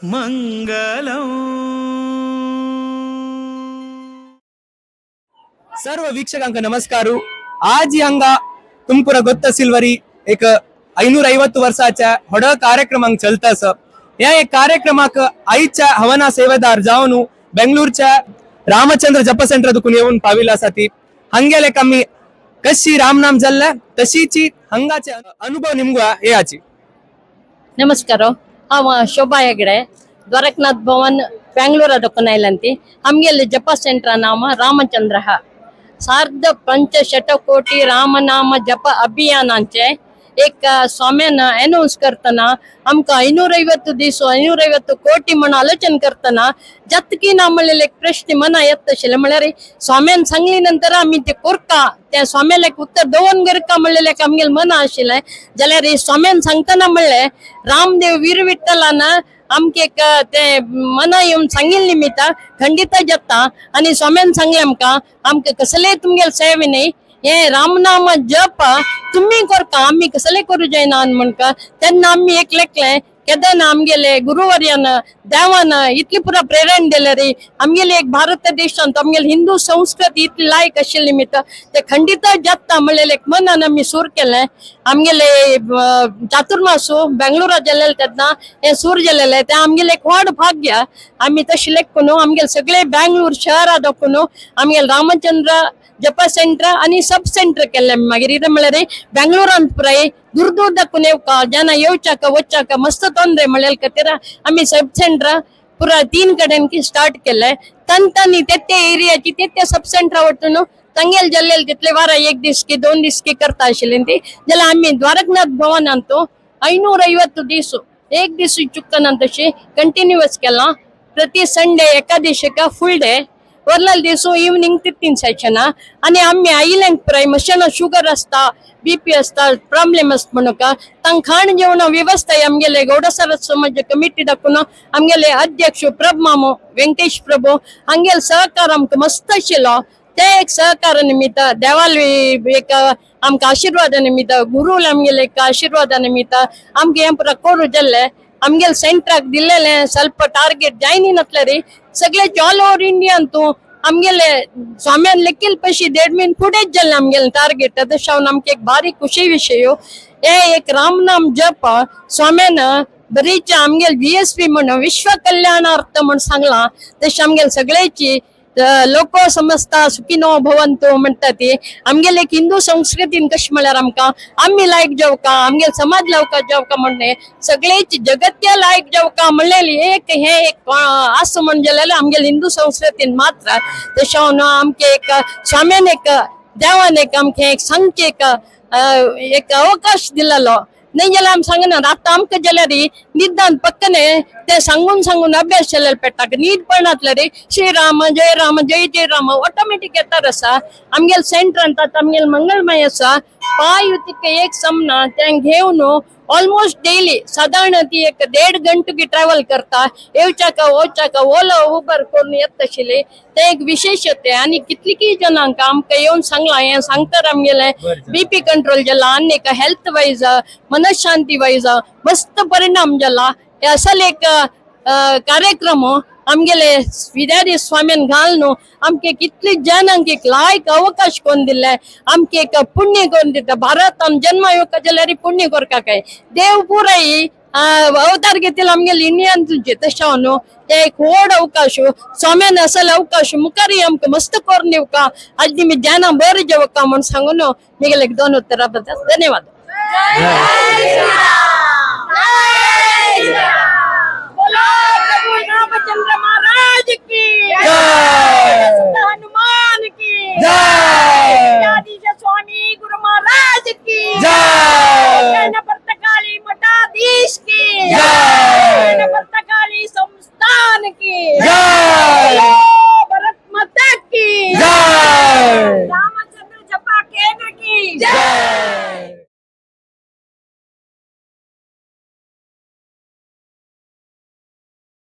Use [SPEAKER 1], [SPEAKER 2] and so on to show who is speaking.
[SPEAKER 1] मंगलम.
[SPEAKER 2] सर्व ವೀಕ್ಷಕಾಂಕ ನಮಸ್ಕಾರ. आज हंगा तुमपुरा ಗೊತ್ತ सिल्वरी एक 550 वर्षाच्या होड कार्यक्रमांक चलतास. या एक कार्यक्रमाक आईच्या हवना सेवेदार जाऊन बेंगळूरच्या रामचंद्र जप सेंटर दुखून येऊन पाविलासाठी हंगेले कमी कशी रामनाम जल्ल तशीची हंगाचे अनुभव निमगुआ याची.
[SPEAKER 3] ನಮಸ್ಕಾರ. ಅವ ಶೋಭಾ ಹೆಗಡೆ ದ್ವಾರಕನಾಥ್ ಭವನ್ ಬ್ಯಾಂಗ್ಳೂರ್ ಅದಕ್ಕನೈಲಂತಿ ಹಮ್ಗೆಲ್ಲಿ ಜಪ ಸೆಂಟ್ರ ನಾಮ ರಾಮಚಂದ್ರ सार्ध पंचशतकोटी रामनाम जप अभियानांचे एक स्वाम्यान अनाउन्स करताना आमका 550 दिवस 550 कोटी म्हणून आलोचन करताना जतकी ना म्हणलेले एक प्रश्न मना येत आशिल्ले म्हळ्यार स्वाम्यान सांगली नंतर आम्ही ते कोरका त्या स्वाम्याला एक उत्तर दोन गरका म्हणलेले आमगेल मना आशिल्ले जाल्यार हे स्वाम्यान सांगताना म्हणले रामदेव वीर विठ्ठलान आमके ते मना येऊन सांगिल निमित्त खंडित जाता आणि स्वाम्यान सांगले आमका कसले तुमगेल सेवे नाही हे रामनाम जप तुम्ही करता आम्ही कसले करू जायना म्हणका त्यांना आम्ही एक लेखले केदान आमगेले गुरुवर्यान देवान इतली पुरा प्रेरण दिले रे आमगेले एक भारत देशांत आमगेले हिंदू संस्कृती इतली लायक आशिल्ले निमित्त ते खंडित जाता म्हणलेले एक मनान आम्ही सूर केले. आमगेले चातुर्मासू बेंगळुरा गेलेले तेन्ना हे सूर गेलेले ते आमगेले एक व्हड भाग्य आम्ही तशी लेखून आमगेले सगळे बेंगळूर शहरात दाखून आमगेले रामचंद्र जप सेंटर आणि सब सेंटर केले. मागीर इथं म्हळ्यार बेंगळुरांत पुराय दूर दूर दाखून येवका जन येवचाक वचाक मस्त तोंदरे म्हळ्यार खातीर आम्ही सब सेंटर पुरा 3 कडेन की स्टार्ट केले. तंतांनी ते एरियाची ते सब सेंटर वटून तंगेल जल्लेल तितले वारा 1 दीस की 2 दीस की करता आशिल्ले ती जाल्यार आम्ही द्वारकनाथ भवनांत 550 दीस 1 दीस चुकना तशी कंटिन्यूअस केला. प्रति संडे एकादशीक फुल डे वरनाल दिसो इवनिंग 3 सेशन आणि आम्ही आईल्यांक पुराय मशीन शुगर असता बीपी असता प्रॉब्लेम असता म्हणून तांक खाण जेवण व्यवस्था आमगेले गौडसार समाज कमिटी दाखून आमगेले अध्यक्ष प्रभ मामो वेंकटेश प्रभू आमगेल सहकार आमकां मस्त आशिल्लो. ते एक सहकार निमित्त देवाल एक आमकां आशीर्वाद निमित्त गुरुल आमगेले एक आशीर्वाद निमित्त आमगे हे पुरा कोरू जाल्ले आमगेल सेंटराक दिल्लेले ಸ್ವಲ್ಪ टार्गेट जायनी नसले रे सगळे ऑल ओव्हर इंडियान तू आमगेले स्वाम्यान लेखील पैसे 1.5 महिने फुडेच जाल्ले आमगेले टार्गेट तशें आमकां एक भारी खुशी विषय हे एक रामनाम जप स्वाम्यान बरीच आमगेल बीएसपी म्हणून विश्व कल्याणार्थ म्हणून सांगला तशें आमगेल सगळ्याची लोक समजता सुखीनो भवंतो म्हणटा ती आमगेले एक हिंदू संस्कृतीन कशी म्हळ्यार आमकां आम्ही लायक जेवका आमगेल समाज लावका जेवका म्हणणे सगळेची जगत्य लायक जेवका म्हणलेली एक हे एक आस म्हणजे आमगेल हिंदू संस्कृतीन मात्र तशें आमके एक स्वाम्यान एक देवान एक आमके एक सांगचे एक अवकाश दिलेलो नाही जाल्यार आमी सांगना आता आमकां जाल्यार निदान पक्कने ते सांगून अभ्यास केलेले पेटाक नीट पडनातले रे श्रीराम जय जय राम ऑटोमॅटिक येतात आसा. आमगेल सेंटरांत आतां आमगेल मंगलमय आसा पायुतीक एक समना ते घेवन ऑलमोस्ट डेली साधारण ती एक 1.5 घंटे की ट्रॅव्हल करता येवचाक वचाक ओला उबर करून येत आशिल्ले ते एक विशेषते आणि कितलीकी जनांक आमकां येवन सांगला हे सांगता आमगेले बीपी कंट्रोल जाला आनी हेल्थ वायज मनशांती वायज मस्त परिणाम जाला. हे असल एक कार्यक्रम आमगेले विद्यार्थी स्वाम्यान घालून आमके कितली जनांक एक लायक अवकाश कोण दिले आमके एक पुण्य कोण दिता भारतान जन्म येवका जाल्यार पुण्य करका काय देव पुराय अवतार घेतील आमगेले इंडियान तुझे तशें न्हू ते एक व्हड अवकाश स्वाम्यान असल अवकाश मुखारी आमकां मस्त करून दिवका आज मी ज्ञाना बरें जेवका म्हणून सांगून मिगेले 2 उत्तरा बद्दल धन्यवाद. रामचंद्र महाराज की जय, हनुमान की जय.